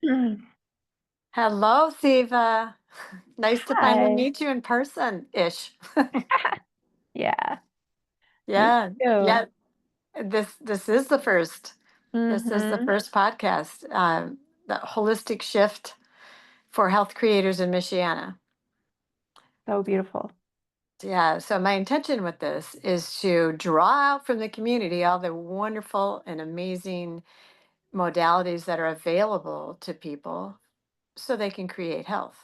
Hello, Seva. Nice to finally Hi. meet you in person-ish. Yeah, me Yeah, too. yeah. This is the first. This is the Mm-hmm. first podcast. The holistic shift for health creators in Michiana. So beautiful. Yeah. So my intention with this is to draw out from the community all the wonderful and amazing modalities that are available to people, so they can create health.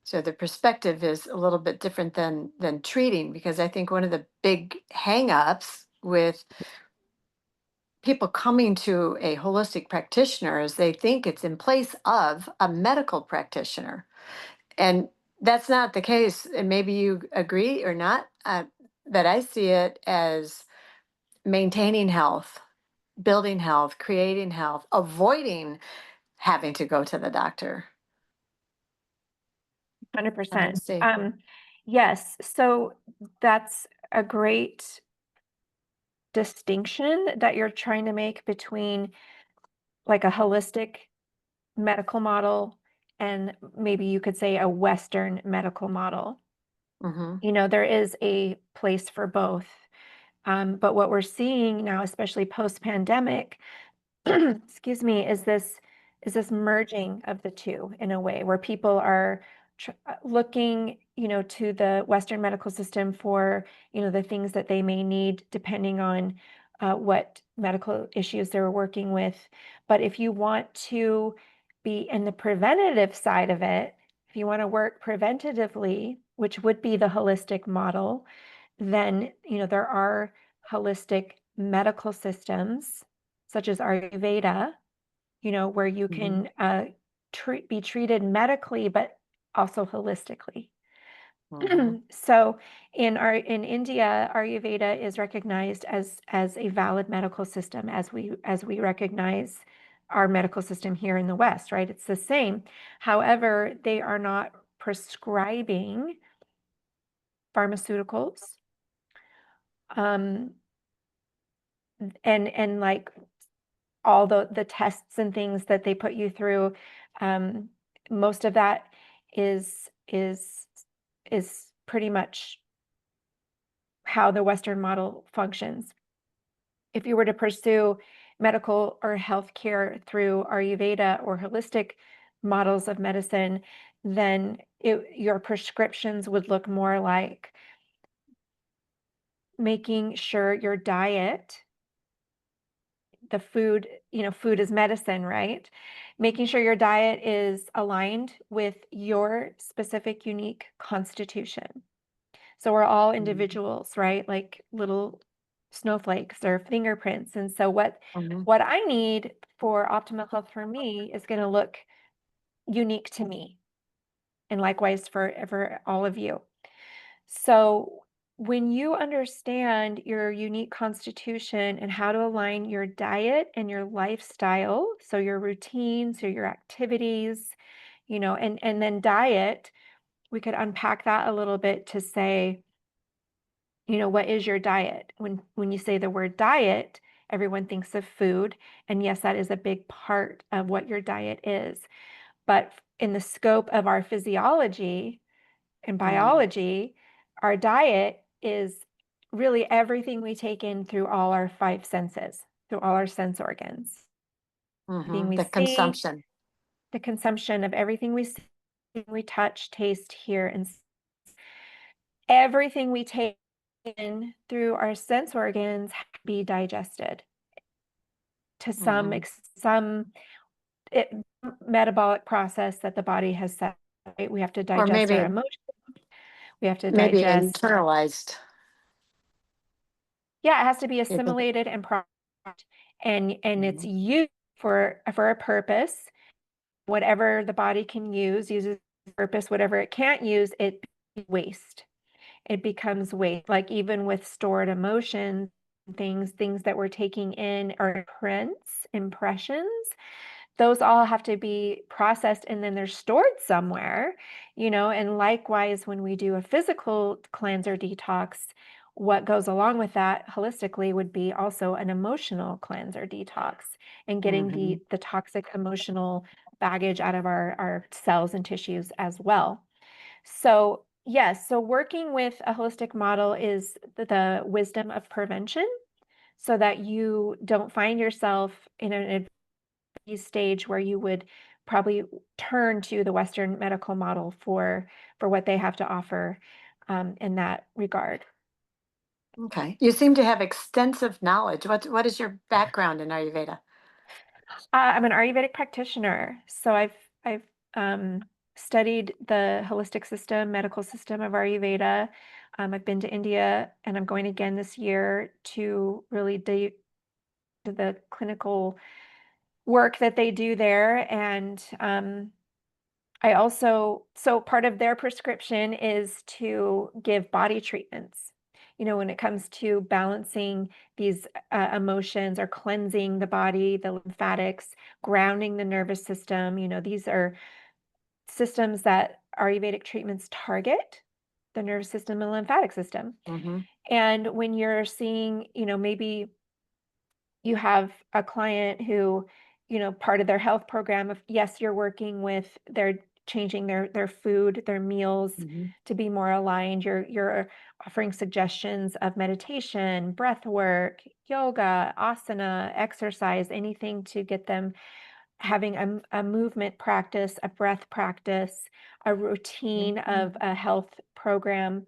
So the perspective is a little bit different than treating, because I think one of the big hangups with people coming to a holistic practitioner is they think it's in place of a medical practitioner. And that's not the case. And maybe you agree or not, that I see it as maintaining health, building health, creating health, avoiding having to go to the doctor. What do you 100%. see? Yes, so that's a great distinction that you're trying to make between like a holistic medical model and maybe you could say a Western medical model. Mm-hmm. There is a place for both. But what we're seeing now, especially post-pandemic, excuse me, is this merging of the two in a way where people are looking, to the Western medical system for, the things that they may need depending on what medical issues they're working with. But if you want to be in the preventative side of it, if you want to work preventatively, which would be the holistic model, then, there are holistic medical systems such as Ayurveda, where you Mm-hmm. can be treated medically, but also holistically. Mm-hmm. So in India, Ayurveda is recognized as a valid medical system as we recognize our medical system here in the West, right? It's the same. However, they are not prescribing pharmaceuticals. Um, and like all the tests and things that they put you through, um, most of that is pretty much how the Western model functions. If you were to pursue medical or healthcare through Ayurveda or holistic models of medicine, then your prescriptions would look more like making sure your diet, the food, food is medicine, right? Making sure your diet is aligned with your specific unique constitution. So we're all individuals, right? Like little snowflakes or fingerprints. And so Mm-hmm. what I need for optimal health for me is going to look unique to me, and likewise for all of you. So when you understand your unique constitution and how to align your diet and your lifestyle, so your routines or your activities, and then diet, we could unpack that a little bit to say, what is your diet? When you say the word diet, everyone thinks of food, and yes, that is a big part of what your diet is. But in the scope of our physiology and biology, our diet is really everything we take in through all our five senses, through all our sense organs. Everything Mm-hmm. we The see, consumption. the consumption of everything we see, we touch, taste, hear, and everything we take in through our sense organs be digested to Mm-hmm. some metabolic process that the body has set. Right? We have to Or digest our maybe emotions. We have to maybe digest. internalized. Yeah, it has to be You think? assimilated and processed, and it's Mhm. used for a purpose. Whatever the body can uses purpose. Whatever it can't use, it waste. It becomes waste. Like even with stored emotions, things that we're taking in are impressions. Those all have to be processed and then they're stored somewhere, and likewise, when we do a physical cleanse or detox, what goes along with that holistically would be also an emotional cleanse or detox, and getting Mhm. the toxic emotional baggage out of our cells and tissues as well. So yes, so working with a holistic model is the wisdom of prevention, so that you don't find yourself in an advanced stage where you would probably turn to the Western medical model for what they have to offer, in that regard. Okay. You seem to have extensive knowledge. What is your background in Ayurveda? I'm an Ayurvedic practitioner, so I've um, studied the holistic system, medical system of Ayurveda. I've been to India, and I'm going again this year to really do the clinical work that they do there. And I also, so part of their prescription is to give body treatments. When it comes to balancing these emotions, or cleansing the body, the lymphatics, grounding the nervous system, these are systems that Ayurvedic treatments target: the nervous system and lymphatic system. Hmm. And when you're seeing, maybe you have a client who, part of their health program, of yes, you're working with, they're changing their food, their meals Hmm. to be more aligned. You're offering suggestions of meditation, breath work, yoga, asana, exercise, anything to get them having a movement practice, a breath practice, a routine of a health program.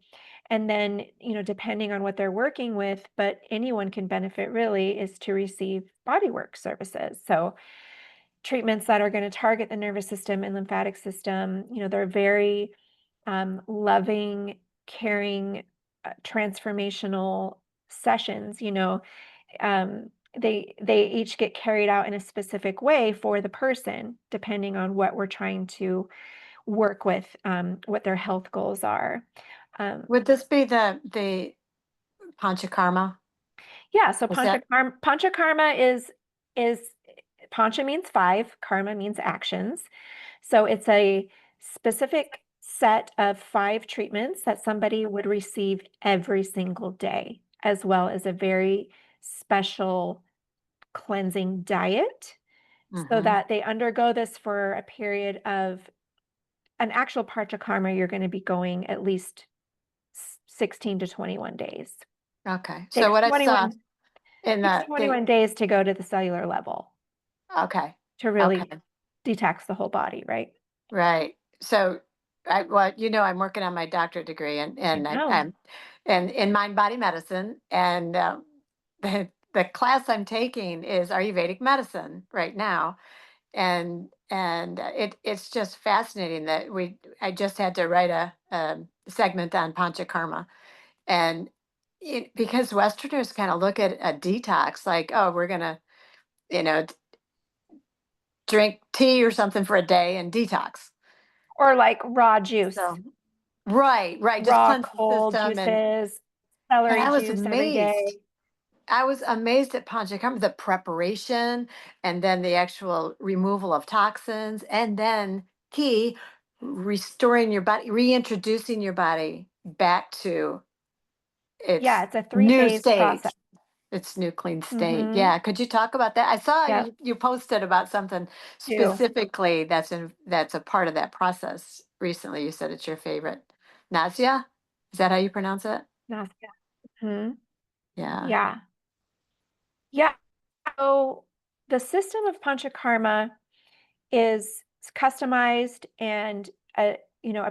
And then, depending on what they're working with, but anyone can benefit really, is to receive bodywork services. So treatments that are going to target the nervous system and lymphatic system, they're very loving, caring, transformational sessions. They each get carried out in a specific way for the person, depending on what we're trying to work with, what their health goals are. Um, Would this be the panchakarma? yeah, so Is that? panchakarma is pancha means five, karma means actions. So it's a specific set of 5 treatments that somebody would receive every single day, as well as a very special cleansing diet, so Hmm. that they undergo this for a period of an actual panchakarma. You're going to be going at least 16 to 21 days. Okay. So Takes what I saw 21 in takes the 21 days to go to the cellular level okay. to really Okay. detox the whole body, right? Right. So, I'm working on my doctorate degree, and I know. I'm and in mind body medicine, and the class I'm taking is Ayurvedic medicine right now, and it's just fascinating that I just had to write a segment on panchakarma, and because Westerners kind of look at a detox like, oh, we're gonna you know drink tea or something for a day and detox. Or like raw juice, So right, right, just raw cleanse the cold system, juices, and celery I was juice every amazed. day. I was amazed at panchakarma, the preparation, and then the actual removal of toxins, and then key, restoring your body, reintroducing your body back to Yeah, its it's a new 3-phase process. state, its new clean state. Mhm. Yeah, could you talk about that? I saw Yep, you posted about something do. specifically that's a part of that process recently. You said it's your favorite. Nausea? Is that how you pronounce it? Nausea. Mhm. Yeah. Yeah. Yeah. So the system of panchakarma is customized, and a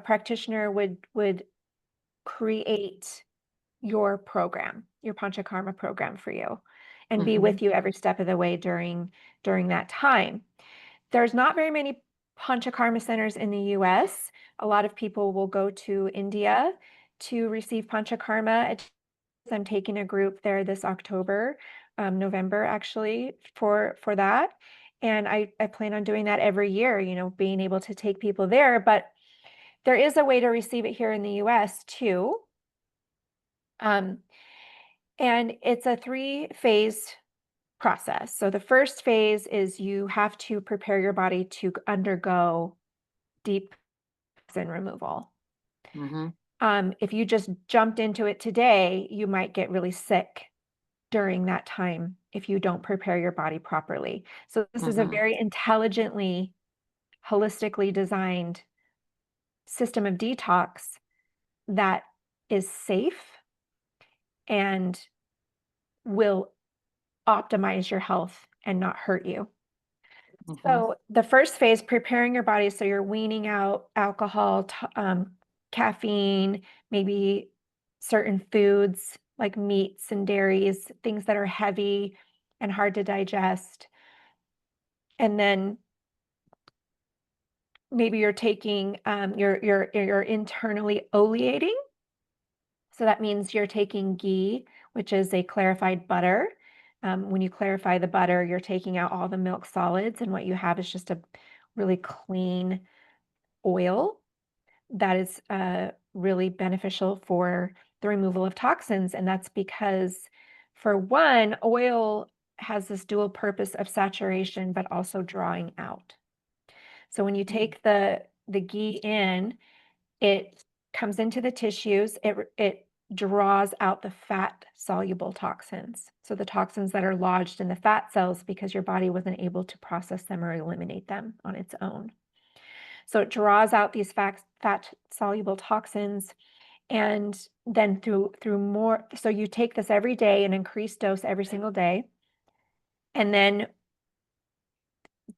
practitioner would create your program, your panchakarma program for you, and be Hmm. with you every step of the way during that time. There's not very many panchakarma centers in the US. A lot of people will go to India to receive panchakarma. I'm taking a group there this October, November actually, for that. And I plan on doing that every year, being able to take people there. But there is a way to receive it here in the US too. Um, and it's a 3-phase process. So the first phase is you have to prepare your body to undergo deep toxin removal. Hmm. If you just jumped into it today, you might get really sick during that time if you don't prepare your body properly. So this is a Mm-hmm. very intelligently, holistically designed system of detox that is safe and will optimize your health and not hurt you. Mm-hmm. So the first phase, preparing your body, so you're weaning out alcohol, caffeine, maybe certain foods like meats and dairies, things that are heavy and hard to digest. And then maybe you're taking you're internally oleating. So that means you're taking ghee, which is a clarified butter. When you clarify the butter, you're taking out all the milk solids, and what you have is just a really clean oil that is really beneficial for the removal of toxins. And that's because, for one, oil has this dual purpose of saturation, but also drawing out. So when you take the ghee in, it comes into the tissues, it draws out the fat soluble toxins. So the toxins that are lodged in the fat cells because your body wasn't able to process them or eliminate them on its own. So it draws out these fat soluble toxins, and then through more, so you take this every day, an increased dose every single day. And then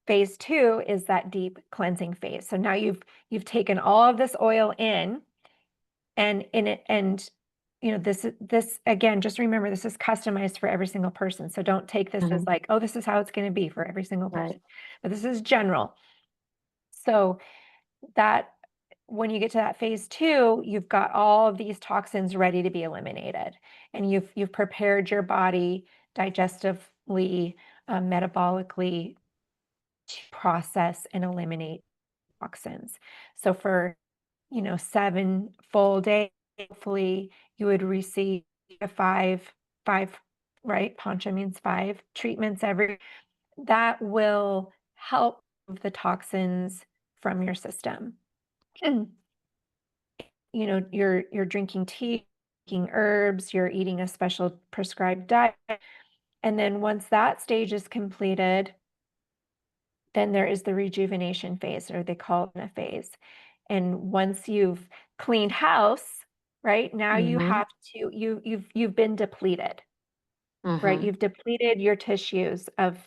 phase 2 is that deep cleansing phase. So now you've taken all of this oil in, and in it, and this again, just remember, this is customized for every single person. So don't take this as Mm-hmm. like, oh, this is how it's going to be for every single person. Right. But this is general. So that when you get to that phase 2, you've got all of these toxins ready to be eliminated, and you've prepared your body digestively, metabolically, to process and eliminate toxins. So for 7 full days, hopefully you would receive five, right? Pancha means 5 treatments every. That will help move the toxins from your system. You're drinking tea, taking herbs, you're eating a special prescribed diet. And then once that stage is completed, then there is the rejuvenation phase, or they call it a phase. And once you've cleaned house, right, now you Mm-hmm. have to, you've been depleted, right? Mm-hmm. You've depleted your tissues of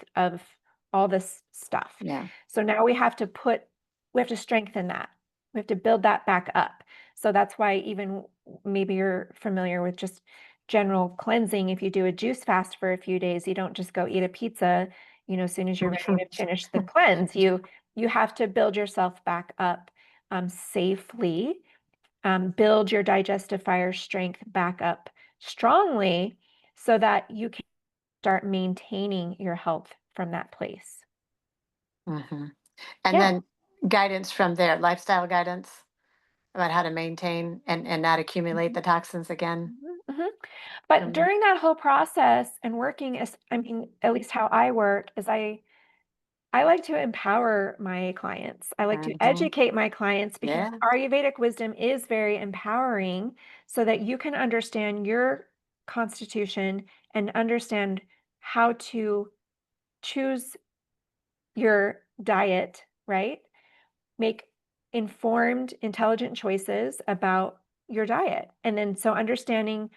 all this stuff. Yeah. So now we have to strengthen that. We have to build that back up. So that's why, even maybe you're familiar with just general cleansing. If you do a juice fast for a few days, you don't just go eat a pizza, as soon as you're ready to finish the cleanse. You have to build yourself back up safely, build your digestive fire strength back up strongly, so that you can start maintaining your health from that place. Mm-hmm. And Yeah. then guidance from there, lifestyle guidance about how to maintain and not accumulate Mhm, the toxins again. mhm, mhm. But From there. during that whole process and working, I mean, at least how I work is I like to empower my clients. I like to Mm-hmm. educate my clients, because Yeah. Ayurvedic wisdom is very empowering, so that you can understand your constitution and understand how to choose your diet, right? Make informed, intelligent choices about your diet. And then, so understanding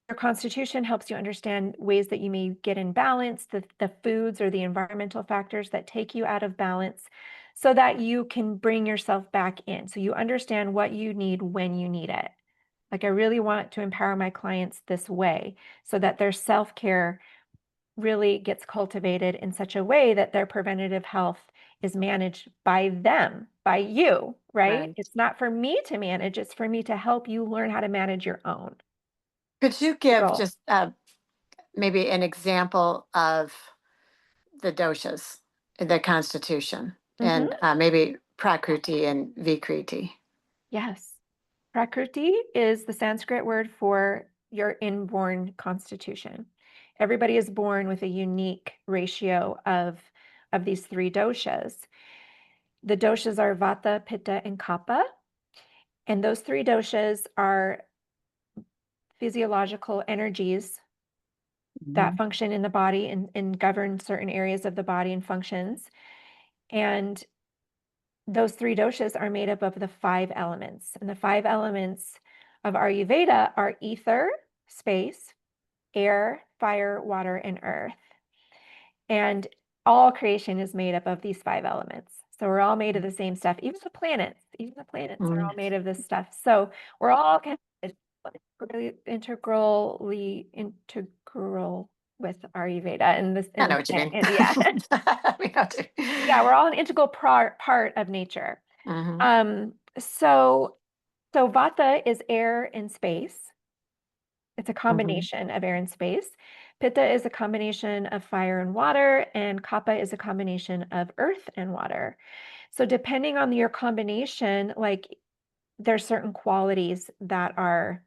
your constitution helps you understand ways that you may get in balance, the foods or the environmental factors that take you out of balance, so that you can bring yourself back in. So you understand what you need when you need it. Like, I really want to empower my clients this way, so that their self-care really gets cultivated in such a way that their preventative health is managed by them, by you, right? Right. It's not for me to manage, it's for me to help you learn how to manage your own. Could you The give goal. just maybe an example of the doshas in the constitution Mhm. and maybe prakriti and vikriti? Yes. Prakriti is the Sanskrit word for your inborn constitution. Everybody is born with a unique ratio of these 3 doshas. The doshas are Vata, Pitta, and Kapha. And those three doshas are physiological energies that Mhm. function in the body and govern certain areas of the body and functions. And those three doshas are made up of the five elements. And the five elements of Ayurveda are ether, space, air, fire, water, and earth. And all creation is made up of these five elements. So we're all made of the same stuff. Even the planets are all made of this stuff. So we're all kind of integral with Ayurveda in this I in know this what you plant. mean. And yeah. We know too. Yeah, we're all an integral part of nature. Mhm. So Vata is air and space. It's a Mhm. combination of air and space. Pitta is a combination of fire and water, and Kapha is a combination of earth and water. So depending on your combination, like there's certain qualities that are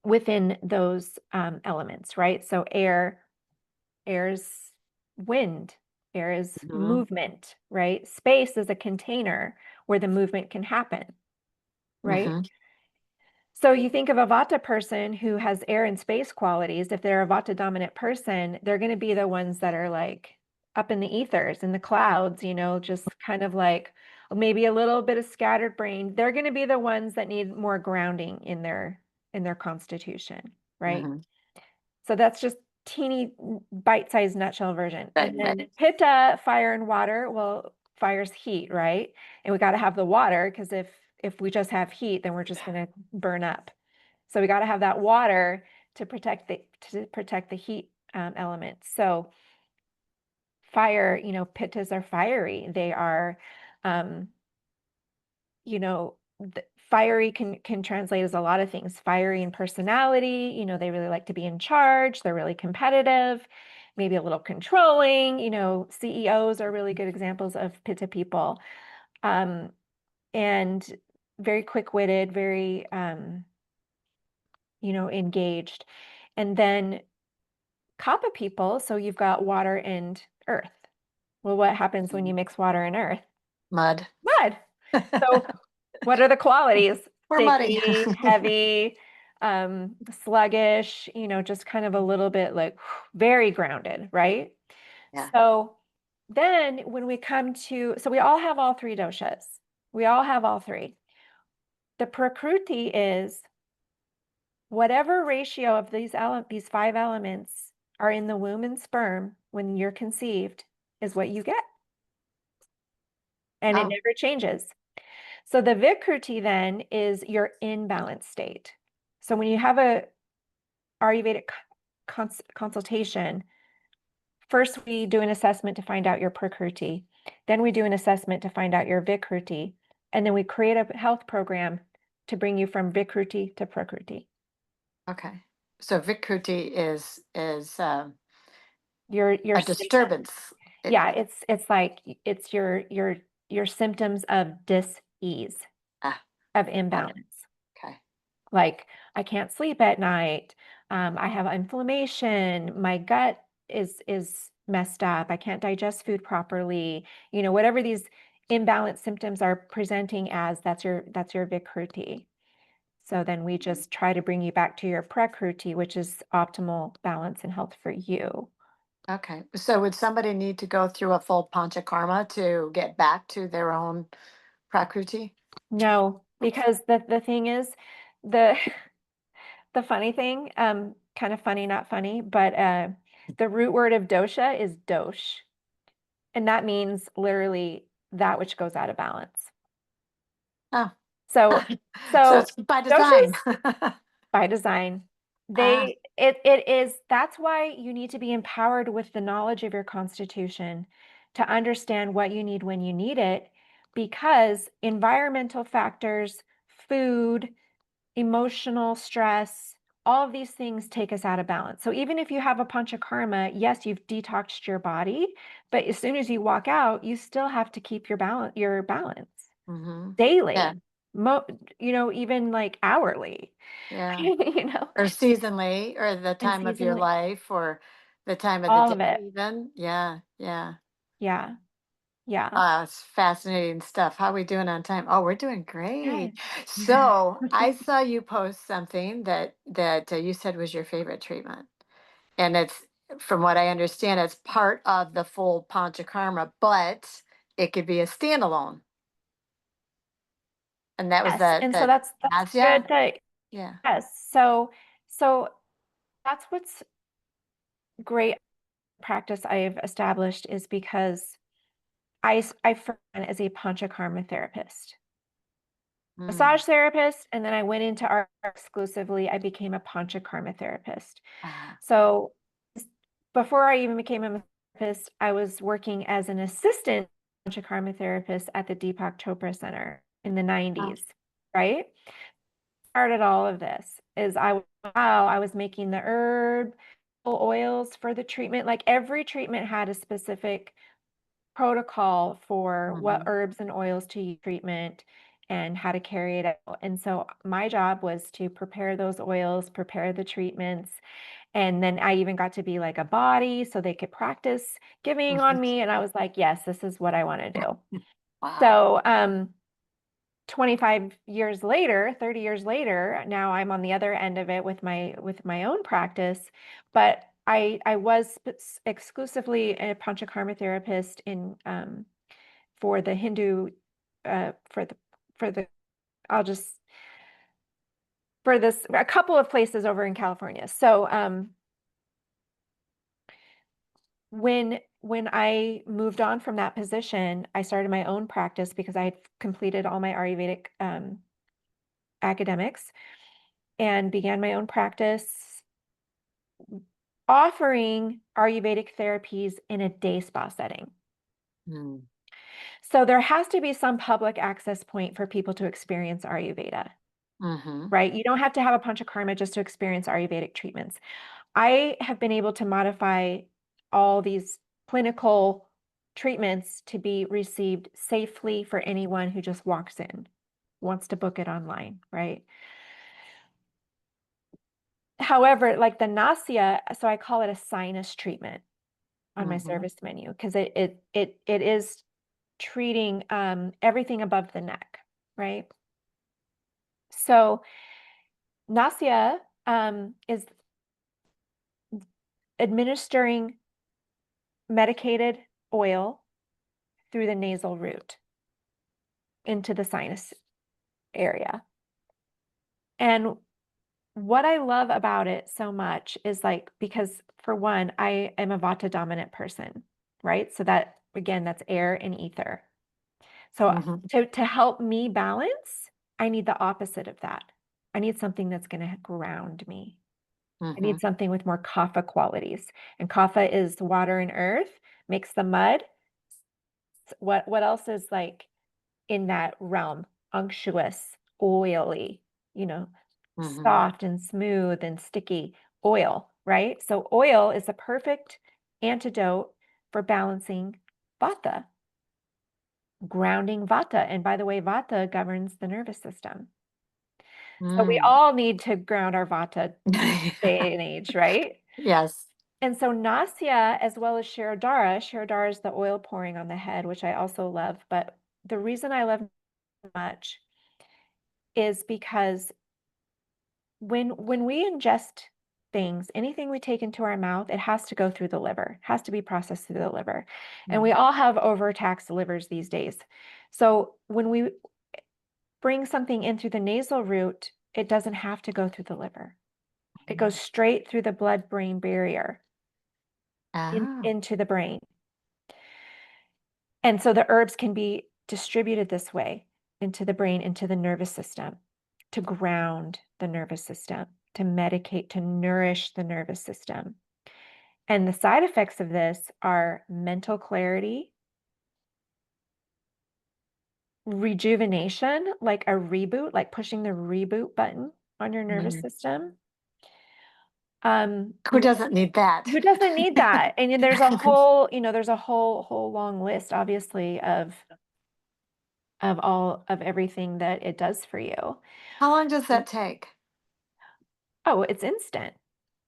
within those elements, right? So air is wind, air is Mhm. movement, right? Space is a container where the movement can happen, right? Mhm. So you think of a Vata person who has air and space qualities. If they're a Vata dominant person, they're going to be the ones that are like up in the ethers, in the clouds, just kind of like maybe a little bit of scattered brain. They're going to be the ones that need more grounding in their constitution, right? Mhm. So that's just teeny bite-sized nutshell version. Right, And then right. Pitta, fire and water. Well, fire's heat, right? And we got to have the water because if we just have heat, then we're just going to burn up. So we got to have that water to protect the heat element. So fire, pittas are fiery. They are, um, fiery can translate as a lot of things. Fiery in personality, they really like to be in charge. They're really competitive, maybe a little controlling. CEOs are really good examples of pitta people, um, and very quick-witted, very engaged. And then Kapha people, so you've got water and earth. Well, what happens when you Mhm. mix water and earth? Mud. Mud. So what are the qualities? We're muddy. Sticky, heavy, sluggish, just kind of a little bit like very grounded, right? Yeah. So then when we come to, so we all have all three doshas. We all have all three. The prakruti is whatever ratio of these five elements are in the womb and sperm when you're conceived is what you get. And it Oh. never changes. So the Vikruti then is your imbalanced state. So when you have a Ayurvedic consultation, first we do an assessment to find out your Prakruti. Then we do an assessment to find out your Vikruti. And then we create a health program to bring you from Vikruti to Prakruti. Okay. So Vikruti is Your a symptoms. disturbance. It Yeah, it's like it's your symptoms of dis-ease, ah of got it. imbalance. Okay. Like I can't sleep at night. I have inflammation. My gut is messed up. I can't digest food properly. Whatever these imbalanced symptoms are presenting as, that's your Vikruti. So then we just try to bring you back to your Prakruti, which is optimal balance and health for you. Okay. So would somebody need to go through a full panchakarma to get back to their own Prakruti? No, because the thing is, the the funny thing, kind of funny, not funny, but the root word of dosha is dosh, and that means literally that which goes out of balance. Oh. So So so it's by design. doshas by design, Ah, it is that's why you need to be empowered with the knowledge of your constitution to understand what you need when you need it, because environmental factors, food, emotional stress, all of these things take us out of balance. So even if you have a panchakarma, yes, you've detoxed your body, but as soon as you walk out, you still have to keep your balance mm-hmm. Yeah, daily, mo even like hourly, yeah. you know, Or seasonally, or the and time of your seasonally, life, or the time of the all day of it. even. Yeah, yeah. Yeah. Yeah. It's fascinating stuff. How are we doing on time? Oh, we're doing great. Good. So I saw you post something that you said was your favorite treatment, and it's, from what I understand, it's part of the full panchakarma, but it could be a standalone. And that was Yes, that and so that that's good nausea. that Yeah. yes. So that's what's great practice I've established is because I first went as a panchakarma therapist, Mm. massage therapist, and then I went into art exclusively. I became a panchakarma therapist. Ah. So before I even became a therapist, I was working as an assistant panchakarma therapist at the Deepak Chopra Center in the Ah. 90s, right? Started all of this is I was making the herb oils for the treatment. Like every treatment had a specific protocol for what Mhm. herbs and oils to use treatment and how to carry it out. And so my job was to prepare those oils, prepare the treatments. And then I even got to be like a body so they could practice giving on me. And I was like, yes, this is what I want to do. Wow. So 25 years later, 30 years later, now I'm on the other end of it with my own practice, but I was exclusively a panchakarma therapist in for the Hindu for the I'll just for this a couple of places over in California. So when I moved on from that position, I started my own practice because I had completed all my Ayurvedic academics and began my own practice offering Ayurvedic therapies in a day spa setting. Mm. So there has to be some public access point for people to experience Ayurveda, Mhm. right? You don't have to have a panchakarma just to experience Ayurvedic treatments. I have been able to modify all these clinical treatments to be received safely for anyone who just walks in, wants to book it online, right? However, like the nausea, so I call it a sinus treatment on my Mhm. service menu because it is treating everything above the neck, right? So nausea is administering medicated oil through the nasal route into the sinus area. And what I love about it so much is like, because for one, I am a Vata dominant person, right? So that again, that's air and ether. So Mhm. to help me balance, I need the opposite of that. I need something that's going to ground me. I need Mhm. something with more kapha qualities. And kapha is water and earth, makes the mud. What else is like in that realm? Unctuous, oily, you know, Mhm. soft and smooth and sticky oil, right? So oil is the perfect antidote for balancing vata, grounding vata. And by the way, vata governs the nervous system. So we Mm. all need to ground our vata day and age, right? Yes. And so nausea as well as Shirodhara is the oil pouring on the head, which I also love. But the reason I love much is because when we ingest things, anything we take into our mouth, it has to go through the liver, has to be processed through the liver. And we Mm. all have overtaxed livers these days. So when we bring something in through the nasal route, it doesn't have to go through the liver. It goes straight through the blood-brain barrier Oh. into the brain. And so the herbs can be distributed this way into the brain, into the nervous system, to ground the nervous system, to medicate, to nourish the nervous system. And the side effects of this are mental clarity, rejuvenation, like a reboot, like pushing the reboot button on your nervous Mhm. system. Who doesn't need that? Who doesn't need that? And there's there's a whole long list, obviously, of all of everything that it does for you. How long does that take? Oh, it's instant.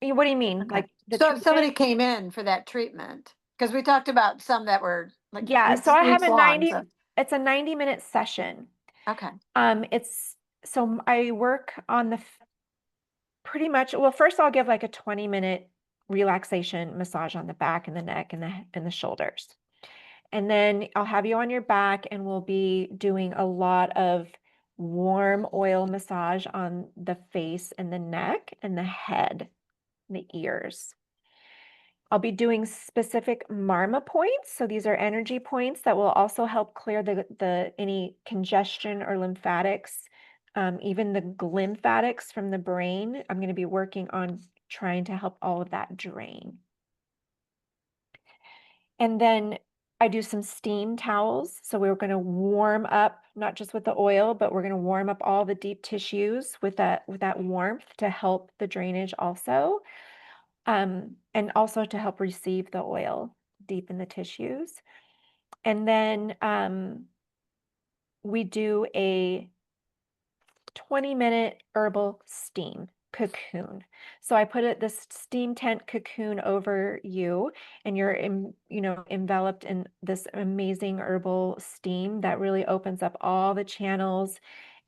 What do you mean? Okay. Like the So if somebody treatment? came in for that treatment, because we talked about some that were Like Yeah, so I have weeks a long. 90, So it's a 90-minute session. okay. It's so I work on the pretty much, well, first I'll give like a 20-minute relaxation massage on the back and the neck and the shoulders. And then I'll have you on your back and we'll be doing a lot of warm oil massage on the face and the neck and the head, and the ears. I'll be doing specific Marma points. So these are energy points that will also help clear the any congestion or lymphatics, even the glymphatics from the brain. I'm going to be working on trying to help all of that drain. And then I do some steam towels. So we're going to warm up, not just with the oil, but we're going to warm up all the deep tissues with that warmth to help the drainage also. And also to help receive the oil deep in the tissues. And then we do a 20-minute herbal steam cocoon. So I put this steam tent cocoon over you, and you're enveloped in this amazing herbal steam that really opens up all the channels.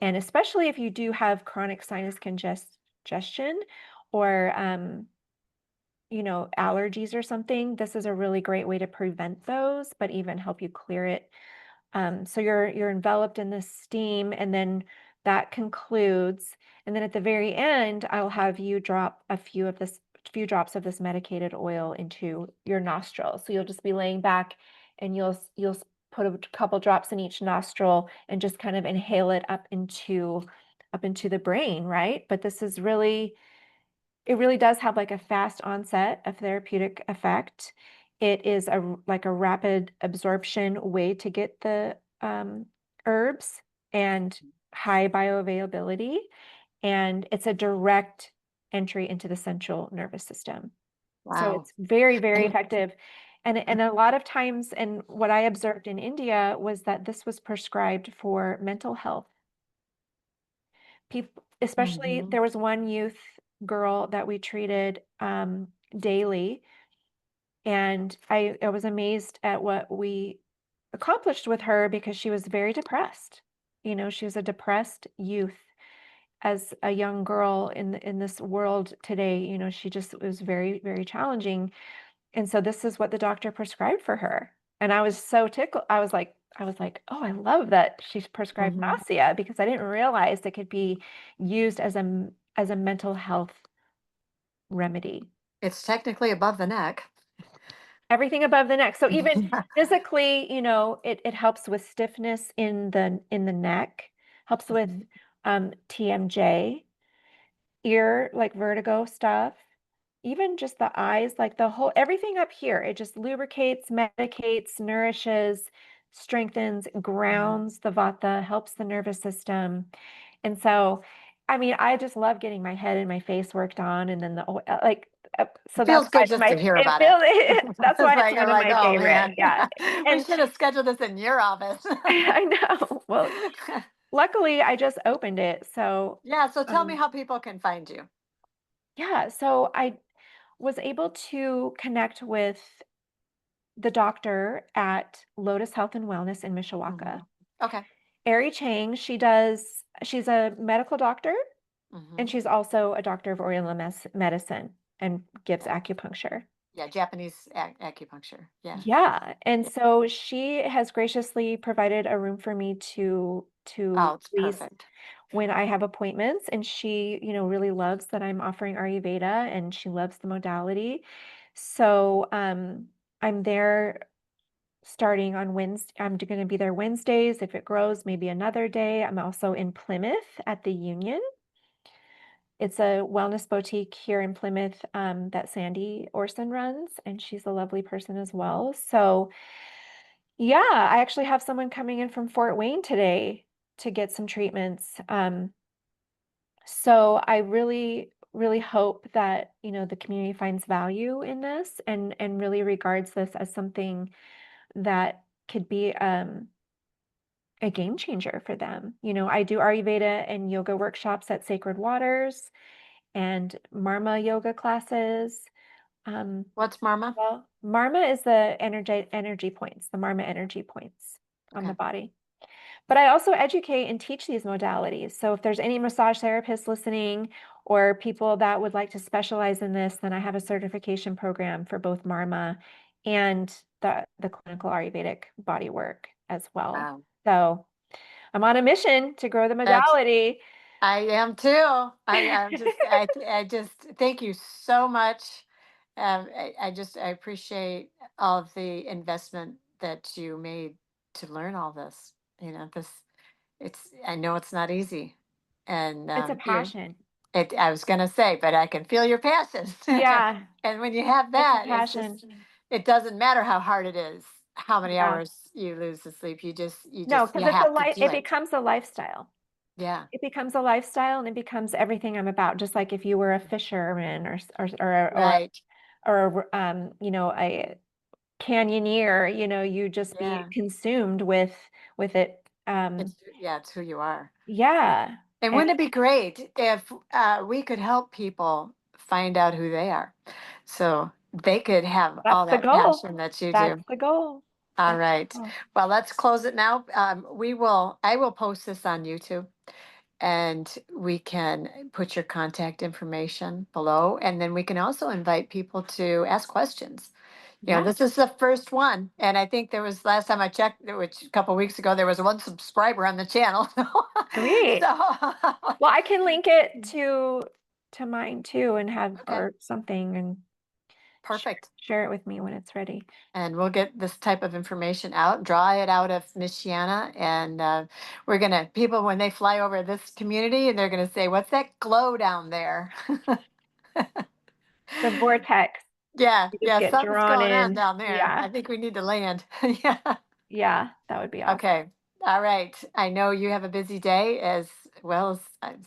And especially if you do have chronic sinus congestion or allergies or something, this is a really great way to prevent those, but even help you clear it. So you're enveloped in this steam, and then that concludes. And then at the very end, I'll have you drop a few drops of this medicated oil into your nostrils. So you'll just be laying back, and you'll put a couple drops in each nostril and just kind of inhale it up into the brain, right? But this is really, it really does have like a fast onset of therapeutic effect. It is like a rapid absorption way to get the herbs and high bioavailability. And it's a direct entry into the central nervous system. So Wow. it's very, very And effective. And a lot of times, and what I observed in India was that this was prescribed for mental health. People, especially mhm. there was one youth girl that we treated daily, and I was amazed at what we accomplished with her because she was very depressed. She was a depressed youth as a young girl in this world today. She just, it was very, very challenging. And so this is what the doctor prescribed for her. And I was so tickled. I was like, oh, I love that she's prescribed Mhm. nausea, because I didn't realize it could be used as a mental health remedy. It's technically above the neck. Everything above the neck. So even physically, it helps with stiffness in the neck, helps with Mhm. TMJ, ear, like vertigo stuff, even just the eyes, like the whole, everything up here. It just lubricates, medicates, nourishes, strengthens, grounds the vata, helps the nervous system. And so, I mean, I just love getting my head and my face worked on, and then so It that's feels why good it's just to hear it about it. feels, that's It's why it's like, one you're of like, my oh favorite. man, Yeah. we And should have scheduled this in your office. I know. Well, luckily I just opened it. So, Yeah, so tell me um, how people can find you. yeah, so I was able to connect with the doctor at Lotus Health and Wellness in Mishawaka. Mhm. Okay. Ari Chang, she's a medical doctor, and Hmm. she's also a doctor of Oriental medicine and gives Yeah. acupuncture. Yeah, Japanese acupuncture. Yeah. Yeah, and Yeah. so she has graciously provided a room for me to Oh, it's please perfect. when I have appointments, and she, really loves that I'm offering Ayurveda, and she loves the modality. So, I'm there starting on Wednesday. I'm going to be there Wednesdays. If it grows, maybe another day. I'm also in Plymouth at the Union. It's a wellness boutique here in Plymouth that Sandy Orson runs, and she's a lovely person as well. So, yeah, I actually have someone coming in from Fort Wayne today to get some treatments. So I really, really hope that, the community finds value in this, and really regards this as something that could be a game changer for them. I do Ayurveda and yoga workshops at Sacred Waters and Marma yoga classes. What's Marma? Well, Marma is the energy points, the Marma energy points on the Okay. body. But I also educate and teach these modalities. So if there's any massage therapists listening or people that would like to specialize in this, then I have a certification program for both Marma and the clinical Ayurvedic bodywork as well. Wow. So I'm on a mission to grow the That's modality. I am too. I just thank you so much. I appreciate all of the investment that you made to learn all this. I know it's not easy, and It's a passion. I was gonna say, but I can feel your passion. Yeah, And when you have it's a that, passion. it doesn't matter how hard it is, how many Yeah. hours you lose to sleep. No, You because have to do it it. becomes a lifestyle. Yeah. It becomes a lifestyle and it becomes everything I'm about, just like if you were a fisherman Right. a canyoneer, you just be Yeah. consumed with it. It's who you are. Yeah. And And wouldn't it be great if we could help people find out who they are, so they could have that's all the that goal. passion that you That's do? the goal. All That's right. the goal. Well, let's close it now. I will post this on YouTube, and we can put your contact information below, and then we can also invite people to ask questions. Yeah. This is the first one, and I think there was last time I checked, which a couple weeks ago, there was one subscriber on the channel. Sweet. So, Well, I can link it to mine too and have okay, or something and perfect. share it with me when it's ready. And we'll get this type of information out, draw it out of Michiana, and people, when they fly over this community, and they're gonna say, "What's that glow down there?" The vortex. Yeah, You just yeah, get something's drawn going on in. down there. Yeah. I think we need to land. Yeah. Yeah, that would be awesome. Okay. All right. I know you have a busy day as well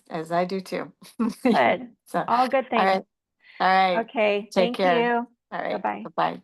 as I do too. Good. So, All good all things. right. All right. Okay. Take Thank care. you. All right. Bye-bye. Bye-bye.